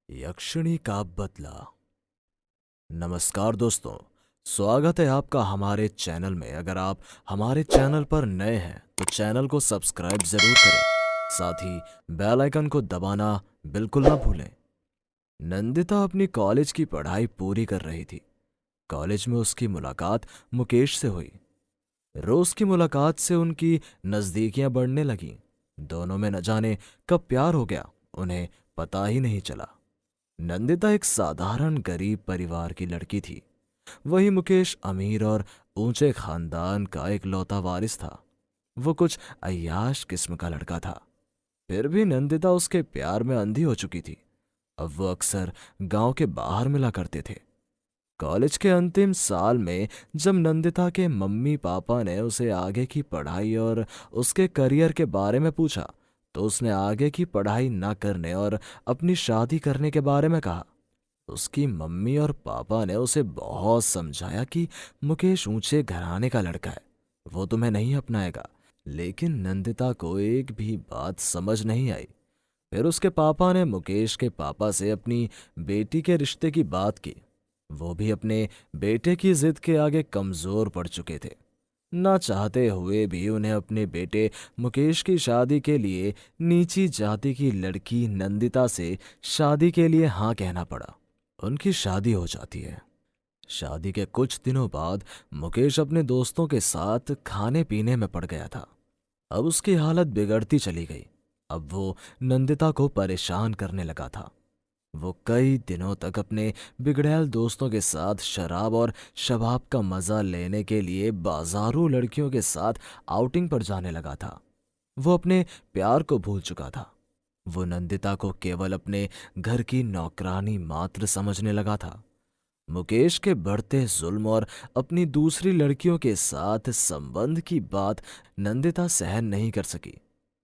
यक्षिणी का बदला। नमस्कार दोस्तों, स्वागत है आपका हमारे चैनल में। अगर आप हमारे चैनल पर नए हैं तो चैनल को सब्सक्राइब जरूर करें, साथ ही बेल आइकन को दबाना बिल्कुल ना भूलें। नंदिता अपनी कॉलेज की पढ़ाई पूरी कर रही थी। कॉलेज में उसकी मुलाकात मुकेश से हुई। रोज की मुलाकात से उनकी नजदीकियां बढ़ने लगीं। दोनों में न जाने कब प्यार हो गया, उन्हें पता ही नहीं चला। नंदिता एक साधारण गरीब परिवार की लड़की थी। वही मुकेश अमीर और ऊंचे खानदान का एक लौता वारिस था। वो कुछ अय्याश किस्म का लड़का था। फिर भी नंदिता उसके प्यार में अंधी हो चुकी थी। अब वो अक्सर गांव के बाहर मिला करते थे। कॉलेज के अंतिम साल में जब नंदिता के मम्मी पापा ने उसे आगे की पढ़ाई और उसके करियर के बारे में पूछा, तो उसने आगे की पढ़ाई न करने और अपनी शादी करने के बारे में कहा। उसकी मम्मी और पापा ने उसे बहुत समझाया कि मुकेश ऊंचे घराने का लड़का है, वो तुम्हें नहीं अपनाएगा। लेकिन नंदिता को एक भी बात समझ नहीं आई। फिर उसके पापा ने मुकेश के पापा से अपनी बेटी के रिश्ते की बात की। वो भी अपने बेटे की जिद के आगे कमजोर पड़ चुके थे। ना चाहते हुए भी उन्हें अपने बेटे मुकेश की शादी के लिए नीची जाति की लड़की नंदिता से शादी के लिए हाँ कहना पड़ा। उनकी शादी हो जाती है। शादी के कुछ दिनों बाद मुकेश अपने दोस्तों के साथ खाने पीने में पड़ गया था। अब उसकी हालत बिगड़ती चली गई। अब वो नंदिता को परेशान करने लगा था। वो कई दिनों तक अपने बिगड़ैल दोस्तों के साथ शराब और शबाब का मजा लेने के लिए बाजारू लड़कियों के साथ आउटिंग पर जाने लगा था। वो अपने प्यार को भूल चुका था। वो नंदिता को केवल अपने घर की नौकरानी मात्र समझने लगा था। मुकेश के बढ़ते जुल्म और अपनी दूसरी लड़कियों के साथ संबंध की बात नंदिता सहन नहीं कर सकी,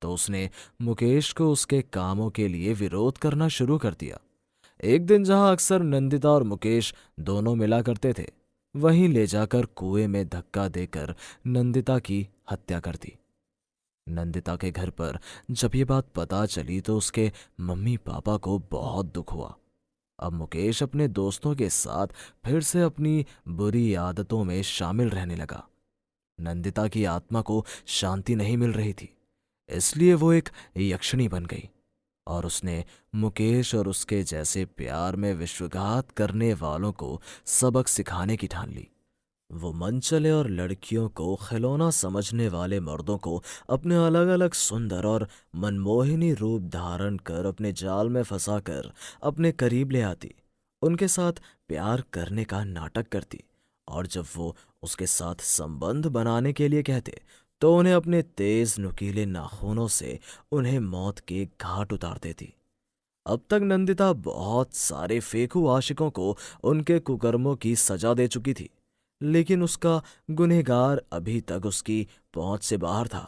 तो उसने मुकेश को उसके कामों के लिए विरोध करना शुरू कर दिया। एक दिन जहां अक्सर नंदिता और मुकेश दोनों मिला करते थे, वहीं ले जाकर कुएं में धक्का देकर नंदिता की हत्या कर दी। नंदिता के घर पर जब ये बात पता चली तो उसके मम्मी पापा को बहुत दुख हुआ। अब मुकेश अपने दोस्तों के साथ फिर से अपनी बुरी आदतों में शामिल रहने लगा। नंदिता की आत्मा को शांति नहीं मिल रही थी, इसलिए वो एक यक्षिणी बन गई और उसने मुकेश और उसके जैसे प्यार में विश्वासघात करने वालों को सबक सिखाने की ठान ली। वो मनचले और लड़कियों को खिलौना समझने वाले मर्दों को अपने अलग अलग सुंदर और मनमोहिनी रूप धारण कर अपने जाल में फंसाकर अपने करीब ले आती, उनके साथ प्यार करने का नाटक करती, और जब वो उसके साथ संबंध बनाने के लिए कहते तो उन्हें अपने तेज नुकीले नाखूनों से उन्हें मौत के घाट उतार देती। अब तक नंदिता बहुत सारे फेकू आशिकों को उनके कुकर्मों की सजा दे चुकी थी, लेकिन उसका गुनहगार अभी तक उसकी पहुंच से बाहर था।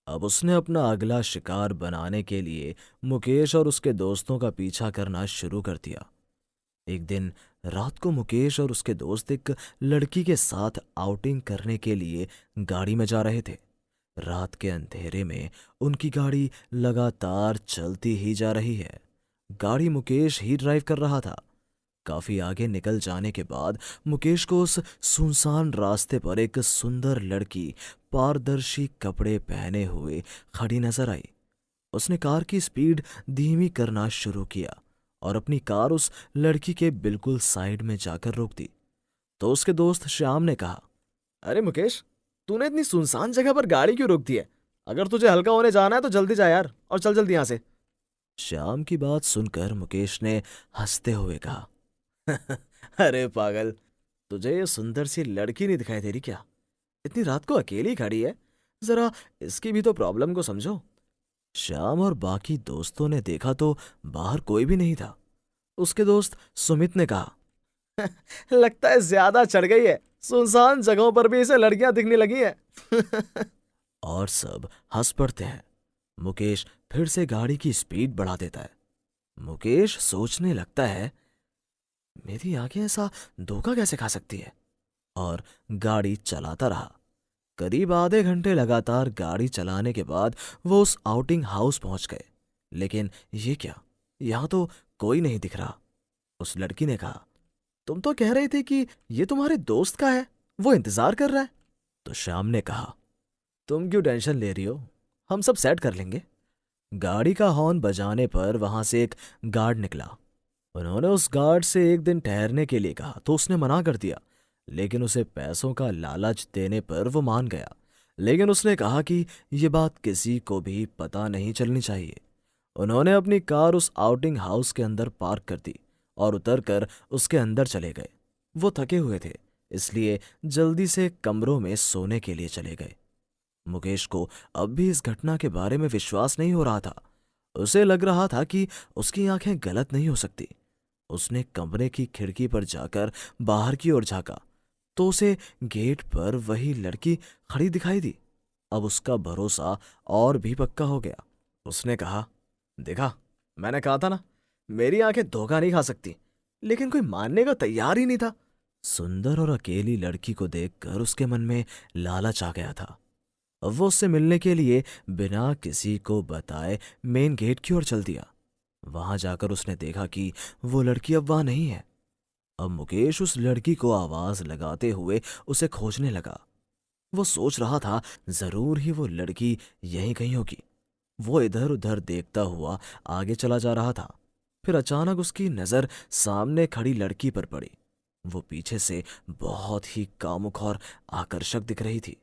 अब उसने अपना अगला शिकार बनाने के लिए मुकेश और उसके दोस्तों का पीछा करना शुरू कर दिया। एक दिन रात को मुकेश और उसके दोस्त एक लड़की के साथ आउटिंग करने के लिए गाड़ी में जा रहे थे। रात के अंधेरे में उनकी गाड़ी लगातार चलती ही जा रही है। गाड़ी मुकेश ही ड्राइव कर रहा था। काफी आगे निकल जाने के बाद मुकेश को उस सुनसान रास्ते पर एक सुंदर लड़की पारदर्शी कपड़े पहने हुए खड़ी नजर आई। उसने कार की स्पीड धीमी करना शुरू किया और अपनी कार उस लड़की के बिल्कुल साइड में जाकर रोक दी। तो उसके दोस्त श्याम ने कहा, अरे मुकेश, तूने इतनी सुनसान जगह पर गाड़ी क्यों रोक दी है? अगर तुझे हल्का होने जाना है तो जल्दी जा यार, और चल जल्दी यहां से। श्याम की बात सुनकर मुकेश ने हंसते हुए कहा, अरे पागल, तुझे ये सुंदर सी लड़की नहीं दिखाई दे रही क्या? इतनी रात को अकेली खड़ी है, जरा इसकी भी तो प्रॉब्लम को समझो। श्याम और बाकी दोस्तों ने देखा तो बाहर कोई भी नहीं था। उसके दोस्त सुमित ने कहा, लगता है ज्यादा चढ़ गई है, सुनसान जगहों पर भी इसे लड़कियां दिखने लगी हैं। और सब हंस पड़ते हैं। मुकेश फिर से गाड़ी की स्पीड बढ़ा देता है। मुकेश सोचने लगता है, मेरी आंखें ऐसा धोखा कैसे खा सकती है, और गाड़ी चलाता रहा। करीब आधे घंटे लगातार गाड़ी चलाने के बाद वो उस आउटिंग हाउस पहुंच गए। लेकिन ये क्या, यहां तो कोई नहीं दिख रहा। उस लड़की ने कहा, तुम तो कह रहे थे कि ये तुम्हारे दोस्त का है, वो इंतजार कर रहा है। तो श्याम ने कहा, तुम क्यों टेंशन ले रही हो, हम सब सेट कर लेंगे। गाड़ी का हॉर्न बजाने पर वहां से एक गार्ड निकला। उन्होंने उस गार्ड से एक दिन ठहरने के लिए कहा तो उसने मना कर दिया, लेकिन उसे पैसों का लालच देने पर वो मान गया। लेकिन उसने कहा कि ये बात किसी को भी पता नहीं चलनी चाहिए। उन्होंने अपनी कार उस आउटिंग हाउस के अंदर पार्क कर दी और उतरकर उसके अंदर चले गए। वो थके हुए थे, इसलिए जल्दी से कमरों में सोने के लिए चले गए। मुकेश को अब भी इस घटना के बारे में विश्वास नहीं हो रहा था। उसे लग रहा था कि उसकी आंखें गलत नहीं हो सकती। उसने कमरे की खिड़की पर जाकर बाहर की ओर झांका तो उसे गेट पर वही लड़की खड़ी दिखाई दी। अब उसका भरोसा और भी पक्का हो गया। उसने कहा, देखा, मैंने कहा था ना, मेरी आंखें धोखा नहीं खा सकती। लेकिन कोई मानने का तैयार ही नहीं था। सुंदर और अकेली लड़की को देखकर उसके मन में लालच आ गया था। अब वो उससे मिलने के लिए बिना किसी को बताए मेन गेट की ओर चल दिया। वहां जाकर उसने देखा कि वो लड़की अब वहां नहीं है। अब मुकेश उस लड़की को आवाज लगाते हुए उसे खोजने लगा। वो सोच रहा था जरूर ही वो लड़की यहीं कहीं होगी। वो इधर उधर देखता हुआ आगे चला जा रहा था। फिर अचानक उसकी नजर सामने खड़ी लड़की पर पड़ी। वो पीछे से बहुत ही कामुक और आकर्षक दिख रही थी।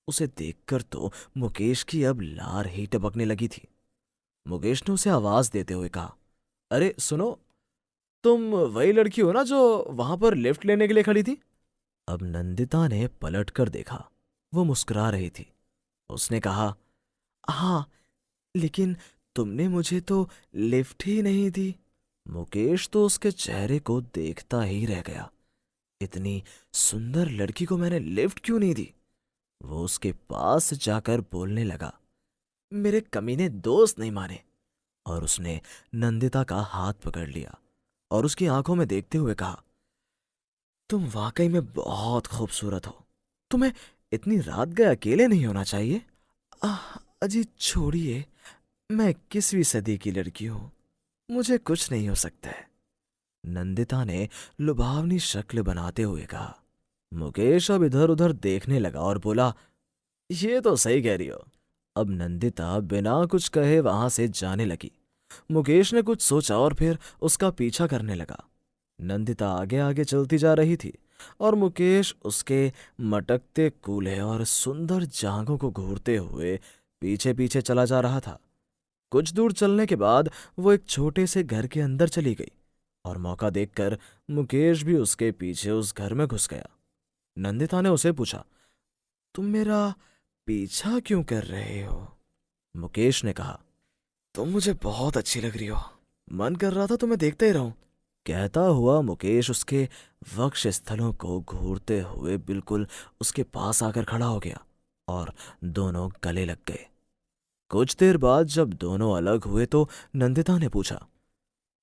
उसे देखकर तो मुकेश की अब लार ही टपकने लगी थी। मुकेश ने उसे आवाज देते हुए कहा, अरे सुनो, तुम वही लड़की हो ना जो वहां पर लिफ्ट लेने के लिए खड़ी थी। अब नंदिता ने पलट कर देखा। वो मुस्कुरा रही थी। उसने कहा, हाँ, लेकिन तुमने मुझे तो लिफ्ट ही नहीं दी। मुकेश तो उसके चेहरे को देखता ही रह गया। इतनी सुंदर लड़की को मैंने लिफ्ट क्यों नहीं दी। वो उसके पास जाकर बोलने लगा, मेरे कमीने दोस्त नहीं माने। और उसने नंदिता का हाथ पकड़ लिया और उसकी आंखों में देखते हुए कहा, तुम वाकई में बहुत खूबसूरत हो। तुम्हें इतनी रात गए अकेले नहीं होना चाहिए। अजी छोड़िए, मैं 21वीं सदी की लड़की हूं, मुझे कुछ नहीं हो सकता है। नंदिता ने लुभावनी शक्ल बनाते हुए कहा। मुकेश अब इधर उधर देखने लगा और बोला, ये तो सही कह रही हो। अब नंदिता बिना कुछ कहे वहां से जाने लगी। मुकेश ने कुछ सोचा और फिर उसका पीछा करने लगा। नंदिता आगे आगे चलती जा रही थी और मुकेश उसके मटकते कूल्हे और सुंदर जांघों को घूरते हुए पीछे पीछे चला जा रहा था। कुछ दूर चलने के बाद वो एक छोटे से घर के अंदर चली गई और मौका देखकर मुकेश भी उसके पीछे उस घर में घुस गया। नंदिता ने उसे पूछा, तुम मेरा पीछा क्यों कर रहे हो। मुकेश ने कहा, तुम मुझे बहुत अच्छी लग रही हो, मन कर रहा था तुम्हें देखते ही रहूं। कहता हुआ मुकेश उसके वक्ष स्थलों को घूरते हुए बिल्कुल उसके पास आकर खड़ा हो गया और दोनों गले लग गए। कुछ देर बाद जब दोनों अलग हुए तो नंदिता ने पूछा,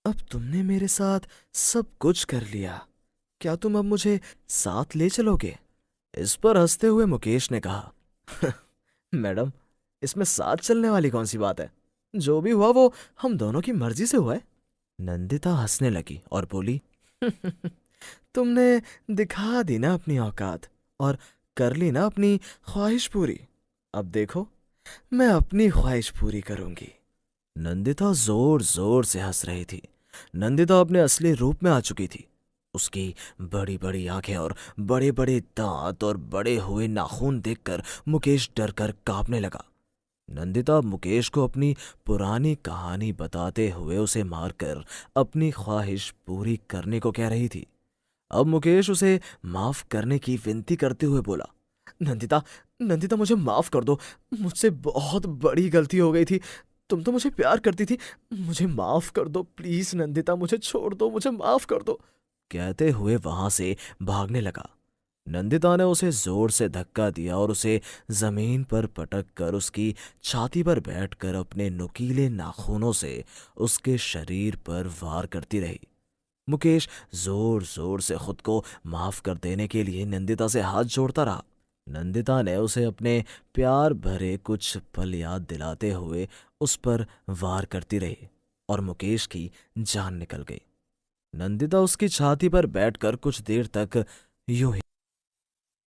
अब तुमने मेरे साथ सब कुछ कर लिया, क्या तुम अब मुझे साथ ले चलोगे। इस पर हंसते हुए मुकेश ने कहा, मैडम, इसमें साथ चलने वाली कौन सी बात है, जो भी हुआ वो हम दोनों की मर्जी से हुआ है। नंदिता हंसने लगी और बोली, तुमने दिखा दी ना अपनी औकात और कर ली ना अपनी ख्वाहिश पूरी। अब देखो, मैं अपनी ख्वाहिश पूरी करूंगी। नंदिता जोर जोर से हंस रही थी। नंदिता अपने असली रूप में आ चुकी थी। उसकी बड़ी बड़ी आंखें और बड़े बड़े दांत और बड़े हुए नाखून देखकर मुकेश डर कर कांपने लगा। नंदिता मुकेश को अपनी पुरानी कहानी बताते हुए उसे मारकर अपनी ख्वाहिश पूरी करने को कह रही थी। अब मुकेश उसे माफ करने की विनती करते हुए बोला, नंदिता, नंदिता, मुझे माफ कर दो, मुझसे बहुत बड़ी गलती हो गई थी। तुम तो मुझे प्यार करती थी, मुझे माफ कर दो प्लीज नंदिता, मुझे छोड़ दो, मुझे माफ कर दो। कहते हुए वहां से भागने लगा। नंदिता ने उसे जोर से धक्का दिया और उसे जमीन पर पटक कर उसकी छाती पर बैठकर अपने नुकीले नाखूनों से उसके शरीर पर वार करती रही। मुकेश जोर जोर से खुद को माफ कर देने के लिए नंदिता से हाथ जोड़ता रहा। नंदिता ने उसे अपने प्यार भरे कुछ पल याद दिलाते हुए उस पर वार करती रही। और मुकेश की जान निकल गई। नंदिता उसकी छाती पर बैठकर कुछ देर तक यूं ही